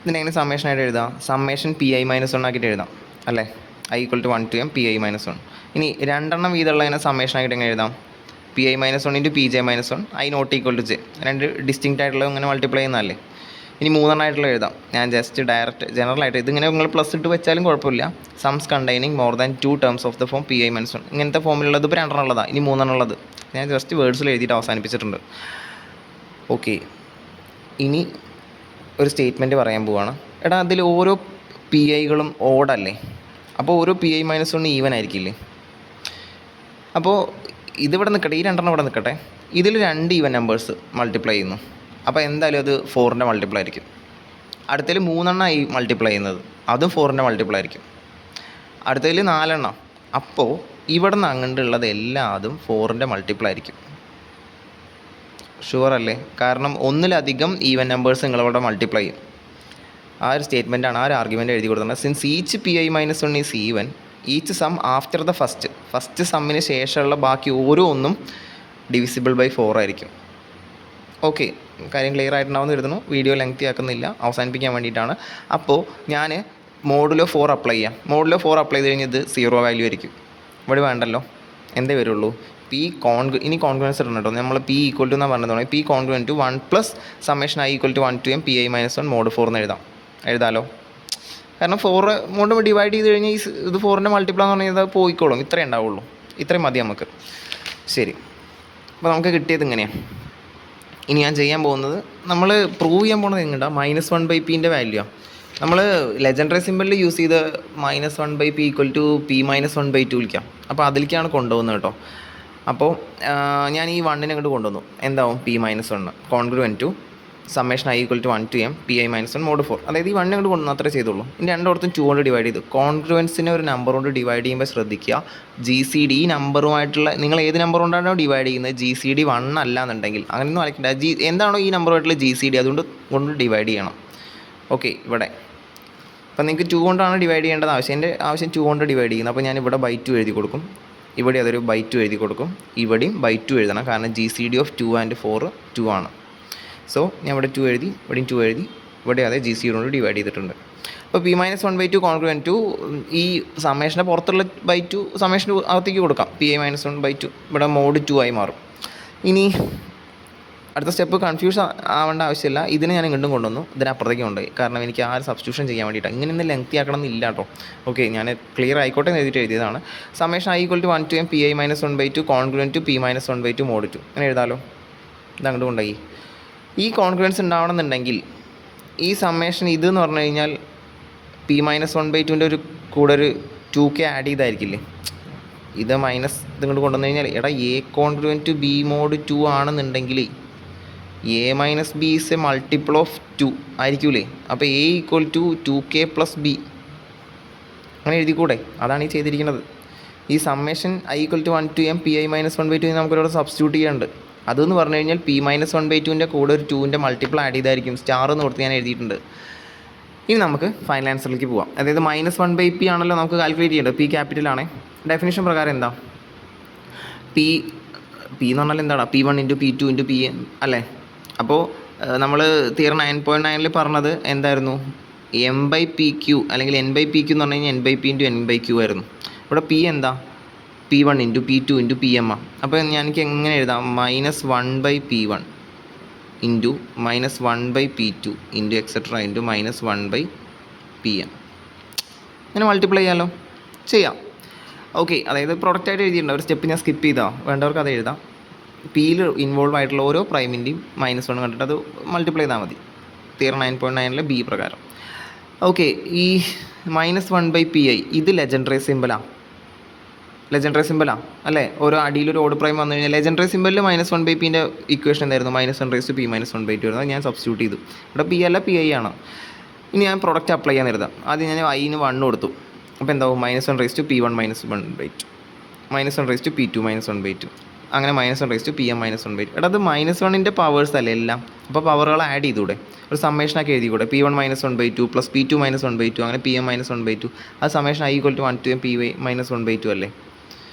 ഇതിനെങ്ങനെ സമ്മേഷനായിട്ട് എഴുതാം? സമ്മേഷൻ Pi - 1 ആക്കിയിട്ട് എഴുതാം അല്ലേ, I = 1 to m Pi - 1. ഇനി രണ്ടെണ്ണം വീതമുള്ളതിനെ സമ്മേഷനാക്കിയിട്ട് എങ്ങനെ എഴുതാം? Pi - 1 × Pj - 1, I ≠ j. രണ്ട് ഡിസ്റ്റിങ്ക്റ്റ് ആയിട്ടുള്ള ഇങ്ങനെ മൾട്ടിപ്ലൈ ചെയ്യുന്നതല്ലേ. ഇനി 3 എണ്ണമായിട്ടുള്ള എഴുതാം. ഞാൻ ജസ്റ്റ് ഡയറക്റ്റ് ജനറലായിട്ട് ഇതിങ്ങനെ നിങ്ങൾ പ്ലസ് ഇട്ട് വെച്ചാലും കുഴപ്പമില്ല. സംസ് containing more than 2 terms of the form Pi - 1. ഇങ്ങനത്തെ ഫോമിലുള്ളത് ഇപ്പോൾ 2 എണ്ണം ഉള്ളതാണ്. ഇനി 3 എണ്ണം ഉള്ളത് ഞാൻ ജസ്റ്റ് വേർഡ്സിൽ എഴുതിയിട്ട് അവസാനിപ്പിച്ചിട്ടുണ്ട്. ഓക്കെ, ഇനി ഒരു സ്റ്റേറ്റ്മെൻറ്റ് പറയാൻ പോവാണ്. എടാ, അതിൽ ഓരോ Piകളും ഓഡല്ലേ, അപ്പോൾ ഓരോ Pi - 1 ഈവൻ ആയിരിക്കില്ലേ? അപ്പോൾ ഇതിവിടെ നിൽക്കട്ടെ, ഈ 2 എണ്ണം ഇവിടെ നിൽക്കട്ടെ. ഇതിൽ 2 ഈവൻ നമ്പേഴ്സ് മൾട്ടിപ്ലൈ ചെയ്യുന്നു, അപ്പോൾ എന്തായാലും അത് 4ൻ്റെ മൾട്ടിപ്ലൈ ആയിരിക്കും. അടുത്തതിൽ 3 എണ്ണം ഈ മൾട്ടിപ്ലൈ ചെയ്യുന്നത്, അതും 4ൻ്റെ മൾട്ടിപ്ലൈ ആയിരിക്കും. അടുത്തതിൽ 4 എണ്ണം, അപ്പോൾ ഇവിടെ നിന്ന് അങ്ങോട്ടുള്ളത് എല്ലാതും 4ൻ്റെ മൾട്ടിപ്ലൈ ആയിരിക്കും. ഷുവർ അല്ലേ? കാരണം ഒന്നിലധികം ഈവൻ നമ്പേഴ്സ് നിങ്ങളിവിടെ മൾട്ടിപ്ലൈ ചെയ്യും. ആ ഒരു സ്റ്റേറ്റ്മെൻറ്റാണ്, ആ ഒരു ആർഗ്യുമെൻറ്റ് എഴുതി കൊടുക്കുന്നത്. Since each Pi - 1 is even, each sum after the first സമ്മിന് ശേഷമുള്ള ബാക്കി ഓരോന്നും ഡിവിസിബിൾ ബൈ 4 ആയിരിക്കും. ഓക്കെ, കാര്യം ക്ലിയർ ആയിട്ടുണ്ടാവുമെന്ന് കരുതുന്നു. വീഡിയോ ലെങ്തി ആക്കുന്നില്ല, അവസാനിപ്പിക്കാൻ വേണ്ടിയിട്ടാണ്. അപ്പോൾ ഞാൻ മോഡുലോ 4 അപ്ലൈ ചെയ്യാം. മോഡുലോ 4 അപ്ലൈ ചെയ്ത് കഴിഞ്ഞാൽ ഇത് 0 വാല്യൂ ആയിരിക്കും. ഇവിടെ വേണ്ടല്ലോ, എന്തേ വരുള്ളൂ? ഇനി കോൺഗ്രുവൻസ് ഇടണം കേട്ടോ. നമ്മൾ P = എന്നാണ് പറഞ്ഞത്. P = 1 + summation I = 1 to m Pi - 1 mod 4 എന്ന് എഴുതാമല്ലോ. കാരണം 4 കൊണ്ട് ഡിവൈഡ് ചെയ്ത് കഴിഞ്ഞാൽ ഇത് 4ൻ്റെ മൾട്ടിപ്ലൈ എന്ന് പറഞ്ഞാൽ പോയിക്കോളും. ഇത്രയേ ഉണ്ടാവുള്ളൂ, ഇത്രയും മതി നമുക്ക്. ശരി, അപ്പോൾ നമുക്ക് കിട്ടിയത് ഇങ്ങനെയാണ്. ഇനി ഞാൻ ചെയ്യാൻ പോകുന്നത്, നമ്മൾ പ്രൂവ് ചെയ്യാൻ പോകുന്നത് എങ്ങനെയാ? -1/Pൻ്റെ വാല്യൂ നമ്മൾ ലെജൻഡറി സിമ്പിളിൽ യൂസ് ചെയ്ത് -1/P = P - 1/2 വിളിക്കാം. അപ്പോൾ അതിലേക്കാണ് കൊണ്ടുപോകുന്നത് കേട്ടോ. അപ്പോൾ ഞാൻ ഈ 1നെ അങ്ങോട്ട് കൊണ്ടുവന്നു. എന്താവും? P - 1 congruent to summation I = 1 to m Pi - 1 mod 4. അതായത് ഈ 1 അങ്ങോട്ട് കൊണ്ടുവന്നു, അത്രേ ചെയ്തുള്ളൂ. ഇനി രണ്ടിടത്തും 2 കൊണ്ട് ഡിവൈഡ് ചെയ്തു. കോൺഗ്രുവൻസിനെ ഒരു നമ്പർ കൊണ്ട് ഡിവൈഡ് ചെയ്യുമ്പോൾ ശ്രദ്ധിക്കുക, GCD ഈ നമ്പറുമായിട്ടുള്ള, നിങ്ങൾ ഏത് നമ്പർ കൊണ്ടാണോ ഡിവൈഡ് ചെയ്യുന്നത്, GCD 1 അല്ല എന്നുണ്ടെങ്കിൽ അങ്ങനെയൊന്നും അയക്കണ്ട. എന്താണോ ഈ നമ്പറുമായിട്ടുള്ള GCD അതുകൊണ്ട് ഡിവൈഡ് ചെയ്യണം. ഓക്കെ, ഇവിടെ അപ്പോൾ നിങ്ങൾക്ക് 2 കൊണ്ടാണ് ഡിവൈഡ് ചെയ്യേണ്ടത്. എൻ്റെ ആവശ്യം 2 കൊണ്ട് ഡിവൈഡ് ചെയ്യുന്നത്. അപ്പോൾ ഞാൻ ഇവിടെ by 2 എഴുതി കൊടുക്കും, ഇവിടെ അതൊരു by 2 എഴുതി കൊടുക്കും, ഇവിടെയും by 2 എഴുതണം. കാരണം GCD of 2 and 4 2 ആണ്. സോ ഞാൻ ഇവിടെ 2 എഴുതി, ഇവിടെയും 2 എഴുതി, ഇവിടെ അതെ GCD കൊണ്ട് ഡിവൈഡ് ചെയ്തിട്ടുണ്ട്. അപ്പോൾ P - 1/2 കോൺഗ്രുവൻറ്റ് ടു ഈ സമ്മേഷൻ്റെ പുറത്തുള്ള by 2 സമ്മേഷൻ്റെ അകത്തേക്ക് കൊടുക്കാം. Pi - 1/2 ഇവിടെ mod 2 ആയി മാറും. ഇനി അടുത്ത സ്റ്റെപ്പ് കൺഫ്യൂഷൻ ആവേണ്ട ആവശ്യമില്ല. ഇതിനെ ഞാൻ ഇങ്ങോട്ടും കൊണ്ടുവന്നു, ഇതിനപ്പുറത്തേക്ക് കൊണ്ടുപോയി. കാരണം എനിക്ക് ആ ഒരു സബ്സ്റ്റിറ്റ്യൂഷൻ ചെയ്യാൻ വേണ്ടിയിട്ടാണ്. ഇങ്ങനെ ലെങ്തി ആക്കണം എന്നില്ല കേട്ടോ. ഓക്കെ, ഞാൻ ക്ലിയർ ആയിക്കോട്ടെ എന്ന് എഴുതിയതാണ്. Summation I = 1 to m Pi - 1/2 congruent to P - 1/2 mod 2 അങ്ങനെ എഴുതാമല്ലോ. ഇതങ്ങോട്ട് കൊണ്ടുപോയി. ഈ കോൺഗ്രുവൻസ് ഉണ്ടാവണമെന്നുണ്ടെങ്കിൽ ഈ സമ്മേഷൻ ഇതെന്ന് പറഞ്ഞു കഴിഞ്ഞാൽ P - 1/2ൻ്റെ ഒരു കൂടെ ഒരു 2k ആഡ് ചെയ്തായിരിക്കില്ലേ. ഇത് മൈനസ് ഇതിങ്ങോട്ട് കൊണ്ടുവന്നു കഴിഞ്ഞാൽ, എടാ A കോൺഗ്രുവൻറ്റ് B mod 2 ആണെന്നുണ്ടെങ്കിൽ A - B is a multiple of 2 ആയിരിക്കൂലേ. അപ്പോൾ A = 2k + B അങ്ങനെ എഴുതിക്കൂടെ? അതാണ് ഈ ചെയ്തിരിക്കുന്നത്. ഈ summation I = 1 to m Pi - 1/2 നമുക്കൊരു സബ്സ്റ്റിറ്റ്യൂട്ട് ചെയ്യാനുണ്ട്. അതെന്ന് പറഞ്ഞു കഴിഞ്ഞാൽ P - 1/2ൻ്റെ കൂടെ ഒരു 2ൻ്റെ മൾട്ടിപ്പിൾ ആഡ് ചെയ്തായിരിക്കും. സ്റ്റാർ എന്ന് കൊടുത്ത് ഞാൻ എഴുതിയിട്ടുണ്ട്. ഇനി നമുക്ക് ഫൈനൽ ആൻസറിലേക്ക് പോവാം. അതായത് -1/P ആണല്ലോ നമുക്ക് കാൽക്കുലേറ്റ് ചെയ്യേണ്ടത്. P ക്യാപിറ്റലാണേ. ഡെഫിനിഷൻ പ്രകാരം എന്താ? P എന്ന് പറഞ്ഞാൽ എന്താണ്? P1 × P2 × Pn അല്ലേ. അപ്പോൾ നമ്മൾ തിയറി 9.9 പറഞ്ഞത് എന്തായിരുന്നു? m/pq അല്ലെങ്കിൽ n/pq എന്ന് പറഞ്ഞു കഴിഞ്ഞാൽ n/p × n/q ആയിരുന്നു. ഇവിടെ P എന്താ? P1 into P2 into PM ആണ്. അപ്പോൾ എനിക്ക് എങ്ങനെ എഴുതാം? -1/P1 into -1/P2 into etcetera into -1/PM. ഇങ്ങനെ മൾട്ടിപ്ലൈ ചെയ്യാമല്ലോ, ചെയ്യാം. ഓക്കെ, അതായത് പ്രൊഡക്റ്റായിട്ട് എഴുതിയിട്ടുണ്ട്. ഒരു സ്റ്റെപ്പ് ഞാൻ സ്കിപ്പ് ചെയ്താൽ വേണ്ടവർക്ക് അത് എഴുതാം. പിയിൽ ഇൻവോൾവ് ആയിട്ടുള്ള ഓരോ പ്രൈമിൻ്റെയും -1 കണ്ടിട്ട് അത് മൾട്ടിപ്ലൈ ചെയ്താൽ മതി. തിയറി 9.9 ബി പ്രകാരം. ഓക്കെ, ഈ -1/Pi ഇത് ലെജൻഡറി സിമ്പിളാണ് അല്ലേ? ഓരോ അടിയിലൊരു ഓഡ് പ്രൈം വന്നു കഴിഞ്ഞാൽ ലെജൻഡറി സിമ്പിളിൽ -1/Pൻ്റെ ഇക്വേഷൻ എന്തായിരുന്നു? -1/P -1/2 ആയിരുന്നു. ഞാൻ സബ്സ്റ്റിറ്റ്യൂട്ട് ചെയ്തു. ഇവിടെ P അല്ല Pi ആണ്. ഇനി ഞാൻ പ്രൊഡക്റ്റ് അപ്ലൈ ചെയ്യാൻ എഴുതാം. ആദ്യം ഞാൻ i-ന് 1 കൊടുത്തു. അപ്പോൾ എന്താവും? -1/P1 -1/2 -1/P2 -1/2 അങ്ങനെ -1/PM -1/2. എടാ അത് -1ൻ്റെ പവേഴ്സ് അല്ലേ എല്ലാം? അപ്പോൾ പവറുകൾ ആഡ് ചെയ്തൂടെ? ഒരു സമ്മേഷനൊക്കെ എഴുതിക്കൂടെ? P1 -1/2 + P2 -1/2 അങ്ങനെ PM -1/2. അത് സമ്മേഷൻ i = 1 to Py -1/2 അല്ലേ?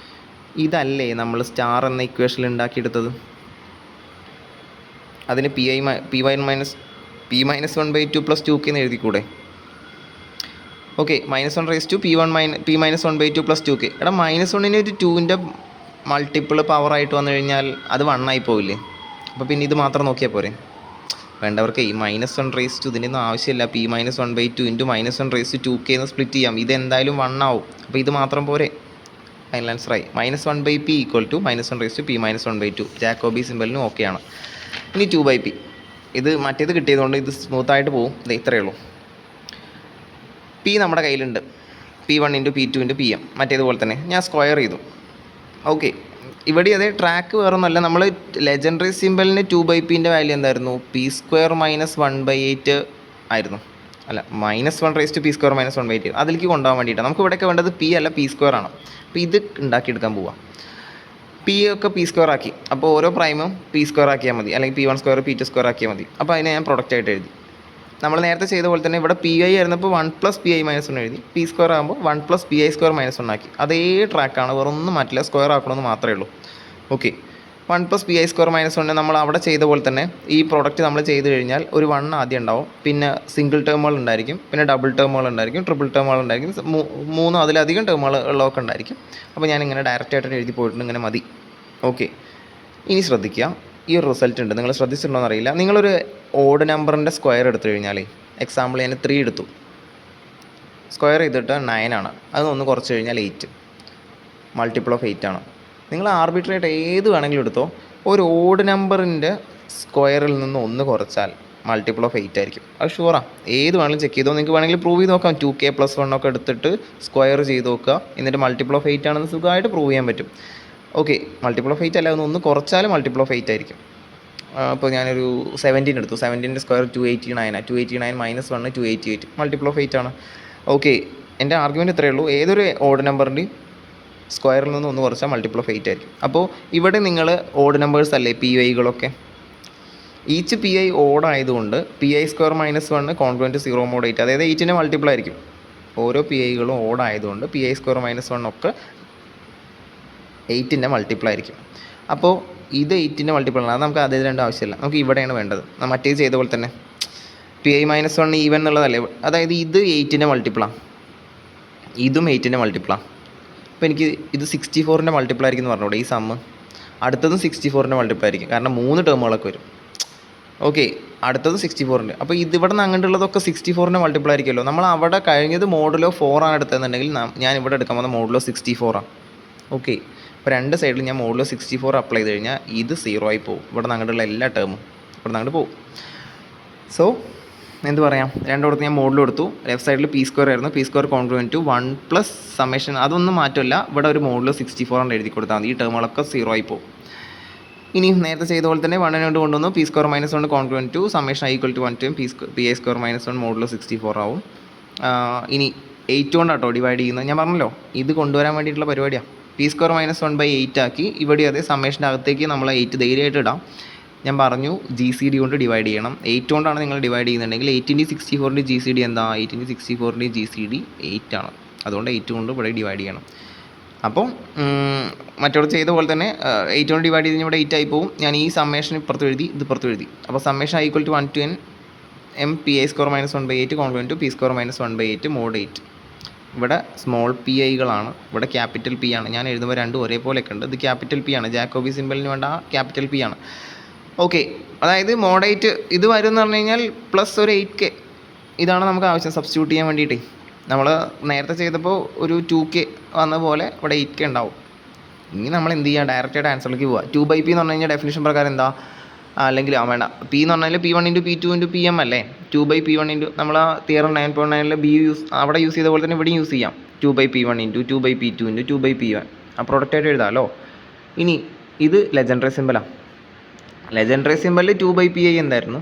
ഇതല്ലേ നമ്മൾ സ്റ്റാർ എന്ന ഇക്വേഷനിൽ ഉണ്ടാക്കിയെടുത്തത്? അതിന് P -1/2 + 2k എന്ന് എഴുതിക്കൂടെ? Okay, -1/P -1/2 + 2k. എടാ -1ന് ഒരു 2ൻ്റെ മൾട്ടിപ്പിൾ പവറായിട്ട് വന്നു കഴിഞ്ഞാൽ അത് 1 ആയി പോവില്ലേ? അപ്പോൾ പിന്നെ ഇത് മാത്രം നോക്കിയാൽ പോരെ? വേണ്ടവർക്ക് ഈ -1 ഇതിനൊന്നും ആവശ്യമില്ല. P -1/2 ഇൻറ്റു -1/2k എന്ന് സ്പ്ലിറ്റ് ചെയ്യാം. ഇതെന്തായാലും 1 ആവും. അപ്പോൾ ഇത് മാത്രം പോരെ? ഫൈനൽ ആൻസറായി. -1/P = -1/P -1/2. ജാക്കോബി സിമ്പലിനും ഓക്കെയാണ്. ഇനി 2/P. ഇത് മറ്റേത് കിട്ടിയതുകൊണ്ട് ഇത് സ്മൂത്തായിട്ട് പോകും. ഇത് ഇത്രയേ ഉള്ളൂ. P നമ്മുടെ കയ്യിലുണ്ട്. P1 into P2 into PM മറ്റേതുപോലെ തന്നെ ഞാൻ സ്ക്വയർ ചെയ്തു. ഓക്കെ, ഇവിടെ അതേ ട്രാക്ക് വേറൊന്നുമല്ല. നമ്മൾ ലെജൻഡറി സിമ്പലിന് 2/Pൻ്റെ വാല്യൂ എന്തായിരുന്നു? P² - 1/8 ആയിരുന്നു. അല്ല, -1/P² - 1/8 അതിലേക്ക് കൊണ്ടുപോകാൻ വേണ്ടിയിട്ടാണ്. നമുക്ക് ഇവിടെയൊക്കെ വേണ്ടത് P അല്ല P² ആണ്. അപ്പോൾ ഇത് ഉണ്ടാക്കിയെടുക്കാൻ പോവാം. P ഒക്കെ P² ആക്കി. അപ്പോൾ ഓരോ പ്രൈമും P² ആക്കിയാൽ മതി, അല്ലെങ്കിൽ P1² P2² ആക്കിയാൽ മതി. അപ്പോൾ അതിനെ ഞാൻ പ്രൊഡക്റ്റായിട്ട് എഴുതി. നമ്മൾ നേരത്തെ ചെയ്ത പോലെ തന്നെ ഇവിടെ Pi ആയിരുന്നപ്പോൾ 1 + Pi - 1 എഴുതി. P² ആകുമ്പോൾ 1 + Pi² - 1 ആക്കി. അതേ ട്രാക്കാണ്, വേറൊന്നും മാറ്റില്ല. സ്ക്വയർ ആക്കണമെന്ന് മാത്രമേ ഉള്ളൂ. ഓക്കെ, 1 + Pi² - 1 നമ്മൾ അവിടെ ചെയ്ത പോലെ തന്നെ ഈ പ്രോഡക്റ്റ് നമ്മൾ ചെയ്ത് കഴിഞ്ഞാൽ ഒരു 1 ആദ്യം ഉണ്ടാവും. പിന്നെ സിംഗിൾ ടേമുകൾ ഉണ്ടായിരിക്കും, പിന്നെ ഡബിൾ ടേമുകൾ ഉണ്ടായിരിക്കും, ട്രിപ്പിൾ ടേമുകൾ ഉണ്ടായിരിക്കും, 3 അതിലധികം ടേമുകൾ ഉള്ളതൊക്കെ ഉണ്ടായിരിക്കും. അപ്പോൾ ഞാനിങ്ങനെ ഡയറക്റ്റായിട്ട് എഴുതി പോയിട്ടുണ്ട്. ഇങ്ങനെ മതി. ഓക്കെ, ഇനി ശ്രദ്ധിക്കുക. ഈ ഒരു റിസൾട്ട് ഉണ്ട്, നിങ്ങൾ ശ്രദ്ധിച്ചിട്ടുണ്ടോ എന്നറിയില്ല. നിങ്ങളൊരു ഓഡ് നമ്പറിൻ്റെ സ്ക്വയർ എടുത്തു കഴിഞ്ഞാൽ, എക്സാമ്പിൾ ഞാൻ 3 എടുത്തു, സ്ക്വയർ ചെയ്തിട്ട് 9 ആണ്. അതൊന്ന് കുറച്ച് കഴിഞ്ഞാൽ 8, മൾട്ടിപ്പിൾ ഓഫ് 8 ആണ്. നിങ്ങൾ ആർബിട്രേറ്റ് ഏത് വേണമെങ്കിലും എടുത്തോ, ഒരു ഓഡ് നമ്പറിൻ്റെ സ്ക്വയറിൽ നിന്ന് 1 കുറച്ചാൽ മൾട്ടിപ്പിൾ ഓഫ് 8 ആയിരിക്കും. അത് ഷുവറാണ്. ഏത് വേണമെങ്കിലും ചെക്ക് ചെയ്തോ. നിങ്ങൾക്ക് വേണമെങ്കിൽ പ്രൂവ് ചെയ്ത് നോക്കാം. 2k + 1 ഒക്കെ എടുത്തിട്ട് സ്ക്വയർ ചെയ്ത് നോക്കുക, എന്നിട്ട് മൾട്ടിപ്പിൾ ഓഫ് 8 ആണെന്ന് സുഖമായിട്ട് പ്രൂവ് ചെയ്യാൻ പറ്റും. ഓക്കെ, മൾട്ടിപ്പിൾ ഓഫ് 8 അല്ല, ഒന്ന് കുറച്ചാൽ മൾട്ടിപ്പിൾ ഓഫ് 8 ആയിരിക്കും. അപ്പോൾ ഞാനൊരു 17 എടുത്തു. 17ൻ്റെ സ്ക്വയർ 289 ആണ്. 289 - 1 288, മൾട്ടിപ്പിൾ ഓഫ് 8 ആണ്. ഓക്കെ, എൻ്റെ ആർഗ്യുമെൻറ്റ് ഇത്രയേ ഉള്ളൂ. ഏതൊരു ഓഡ് നമ്പറിൻ്റെയും സ്ക്വയറിൽ നിന്ന് 1 കുറച്ചാൽ മൾട്ടിപ്പിൾ ഓഫ് 8 ആയിരിക്കും. അപ്പോൾ ഇവിടെ നിങ്ങൾ ഓഡ് നമ്പേഴ്സ് അല്ലേ Piകളൊക്കെ? ഈച്ച് Pi ഓഡ് ആയതുകൊണ്ട് Pi² - 1 കോൺഗ്രുവൻറ്റ് 0 mod 8, അതായത് 8ൻ്റെ മൾട്ടിപ്പിൾ ആയിരിക്കും. ഓരോ Piകളും ഓഡ് ആയതുകൊണ്ട് Pi² - 1 ഒക്കെ 8ൻ്റെ മൾട്ടിപ്പിൾ ആയിരിക്കും. അപ്പോൾ ഇത് 8ൻ്റെ മൾട്ടിപ്പിൾ ആണ്. അത് നമുക്ക് അതേ രണ്ട് ആവശ്യമില്ല. നമുക്ക് ഇവിടെയാണ് വേണ്ടത്. മറ്റേത് ചെയ്ത പോലെ തന്നെ Pi - 1 ഈവൻ എന്നുള്ളതല്ലേ? അതായത് ഇത് 8ൻ്റെ മൾട്ടിപ്പിളാണ്, ഇതും 8ൻ്റെ മൾട്ടിപ്പിളാണ്. അപ്പോൾ എനിക്ക് ഇത് 64ൻ്റെ മൾട്ടിപ്പിൾ ആയിരിക്കും എന്ന് പറഞ്ഞൂടെ? ഈ സമ്മ് അടുത്തതും 64ൻ്റെ മൾട്ടിപ്പിൾ ആയിരിക്കും, കാരണം 3 ടേമുകളൊക്കെ വരും. ഓക്കെ, അടുത്തത് 64ൻ്റെ. അപ്പോൾ ഇതിവിടെ നിന്ന് അങ്ങോട്ടുള്ളതൊക്കെ 64ൻ്റെ മൾട്ടിപ്പിൾ ആയിരിക്കുമല്ലോ. നമ്മൾ അവിടെ കഴിഞ്ഞത് മോഡുലോ 4 ആണ് എടുത്തതെന്നുണ്ടെങ്കിൽ ഞാൻ ഇവിടെ എടുക്കാൻ പോകുന്ന മോഡുലോ 64 ആണ്. ഓക്കെ, അപ്പോൾ രണ്ട് സൈഡിൽ ഞാൻ മോഡുലോ 64 അപ്ലൈ ചെയ്ത് കഴിഞ്ഞാൽ ഇത് 0 ആയി പോകും. ഇവിടെ നിന്ന് അങ്ങോട്ടുള്ള എല്ലാ ടേമും ഇവിടെ നിന്ന് അങ്ങോട്ട് പോകും. സോ എന്ത് പറയാം, രണ്ടിടത്ത് ഞാൻ മോഡൽ കൊടുത്തു. ലെഫ്റ്റ് സൈഡിൽ P² ആയിരുന്നു. P² കോൺഗ്രുവൻറ്റ് 1 + സമ്മേഷൻ, അതൊന്നും മാറ്റമില്ല. ഇവിടെ ഒരു മോഡൽ 64 ആണ് എഴുതി കൊടുത്താൽ മതി. ഈ ടേമുകളൊക്കെ 0 ആയി പോകും. ഇനി നേരത്തെ ചെയ്ത പോലെ തന്നെ 1 കൊണ്ട് കൊണ്ടുവന്നു. P² - 1 congruent to summation i = 1 to Pi² - 1 modulo 64 ആവും. ഇനി 8 കൊണ്ടാട്ടോ ഡിവൈഡ് ചെയ്യുന്നത്. ഞാൻ പറഞ്ഞല്ലോ, ഇത് കൊണ്ടുവരാൻ വേണ്ടിയിട്ടുള്ള പരിപാടിയാണ്. P² - 1/8 ആക്കി. ഇവിടെ അതേ സമ്മേഷൻ്റെ അകത്തേക്ക് നമ്മൾ 8 ധൈര്യമായിട്ട് ഇടാം. ഞാൻ പറഞ്ഞു GCD കൊണ്ട് ഡിവൈഡ് ചെയ്യണം. 8 കൊണ്ടാണ് നിങ്ങൾ ഡിവൈഡ് ചെയ്യുന്നുണ്ടെങ്കിൽ 8 × 64ൻ്റെ GCD എന്താ? 8 × 64ൻ്റെ GCD 8 ആണ്. അതുകൊണ്ട് 8 കൊണ്ട് ഇവിടെ ഡിവൈഡ് ചെയ്യണം. അപ്പോൾ മറ്റോട് ചെയ്ത പോലെ തന്നെ 8 കൊണ്ട് ഡിവൈഡ് ചെയ്ത് ഇവിടെ 8 ആയി പോകും. ഞാൻ ഈ സമ്മേഷൻ ഇപ്പുറത്ത് എഴുതി, ഇത് പുറത്ത് എഴുതി. അപ്പോൾ summation i = 1 to n m Pi² - 1/8 congruent to P² - 1/8 mod 8. ഇവിടെ സ്മോൾ പി ഐകളാണ്, ഇവിടെ ക്യാപിറ്റൽ പി ആണ്. ഞാൻ എഴുതുമ്പോൾ രണ്ടും ഒരേപോലെയൊക്കെ ഉണ്ട്. ഇത് ക്യാപിറ്റൽ പി ആണ്, ജാക്കോബി സിമ്പലിന് വേണ്ട ക്യാപിറ്റൽ പി ആണ്. ഓക്കെ, അതായത് മോഡേറ്റ് ഇത് വരും എന്ന് പറഞ്ഞു കഴിഞ്ഞാൽ പ്ലസ് ഒരു 8K ഇതാണ് നമുക്ക് ആവശ്യം സബ്സ്റ്റിറ്റ്യൂട്ട് ചെയ്യാൻ വേണ്ടിയിട്ട്. നമ്മൾ നേരത്തെ ചെയ്തപ്പോൾ ഒരു 2K വന്ന പോലെ ഇവിടെ 8K ഉണ്ടാവും. ഇനി നമ്മൾ എന്ത് ചെയ്യുക, ഡയറക്റ്റായിട്ട് ആൻസറിലേക്ക് പോവുക. 2/p എന്ന് പറഞ്ഞു കഴിഞ്ഞാൽ ഡെഫിനിഷൻ പ്രകാരം എന്താ, അല്ലെങ്കിൽ വേണ്ട പി എന്ന് പറഞ്ഞാൽ P1 × P2 × PM അല്ലേ. 2/P1 × നമ്മൾ ആ തിയറം 9.9 ബി അവിടെ യൂസ് ചെയ്ത പോലെ തന്നെ ഇവിടെ യൂസ് ചെയ്യാം. 2/P1 × 2/P2 × 2/P1 ആ പ്രൊഡക്റ്റായിട്ട് എഴുതാമല്ലോ. ഇനി ഇത് ലെജൻഡറി സിമ്പലാണ്. ലെജൻഡറി സിമ്പലിൽ 2/PI എന്തായിരുന്നു,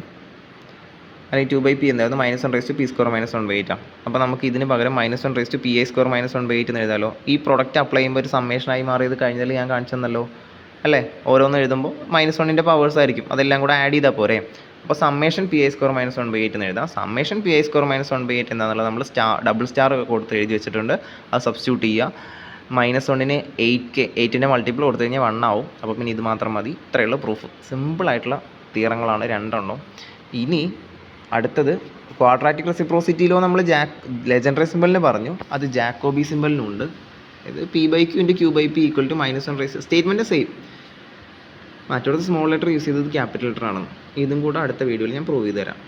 അല്ലെങ്കിൽ 2/P എന്തായിരുന്നു, -1/P² -1/8 ആണ്. അപ്പോൾ നമുക്ക് ഇതിന് പകരം -1/PI² -1/8 എന്ന് എഴുതാമല്ലോ. ഈ പ്രൊഡക്റ്റ് അപ്ലൈ ചെയ്യുമ്പോൾ ഒരു സമ്മേഷനായി മാറിയത് കഴിഞ്ഞാൽ ഞാൻ കാണിച്ചു തന്നല്ലോ അല്ലേ. ഓരോന്ന് എഴുതുമ്പോൾ -1ൻ്റെ പവേഴ്സ് ആയിരിക്കും, അതെല്ലാം കൂടെ ആഡ് ചെയ്താൽ പോരെ. അപ്പോൾ സമ്മേഷൻ PI² -1/8 എന്ന് എഴുതാം. സമ്മേഷൻ PI² -1/8 എന്താണെന്നുള്ളത് നമ്മൾ ഡബിൾ സ്റ്റാർ കൊടുത്ത് എഴുതി വെച്ചിട്ടുണ്ട്. അത് സബ്സ്റ്റിറ്റ്യൂട്ട് ചെയ്യുക. -1ന് 8K, 8ൻ്റെ മൾട്ടിപ്പിൾ കൊടുത്തു കഴിഞ്ഞാൽ 1 ആവും. അപ്പോൾ പിന്നെ ഇത് മാത്രം മതി. ഇത്രയുള്ള പ്രൂഫ്. സിമ്പിളായിട്ടുള്ള തിയറങ്ങളാണ് രണ്ടെണ്ണം. ഇനി അടുത്തത് ക്വാഡ്രാറ്റിക് റെസിപ്രോസിറ്റിയിലോ നമ്മൾ ലെജൻഡറി സിമ്പലിന് പറഞ്ഞു, അത് ജാക്കോബി സിമ്പലിനുണ്ട്. ഇത് P/Q × Q/P = -1 സ്റ്റേറ്റ്മെൻറ്റ് സെയിം, മറ്റൊരു സ്മോൾ ലെറ്റർ യൂസ് ചെയ്തത് ക്യാപിറ്റൽ ലെറ്റർ ആണെന്ന്. ഇതും കൂടെ അടുത്ത വീഡിയോയിൽ ഞാൻ പ്രൂവ് ചെയ്ത് തരാം.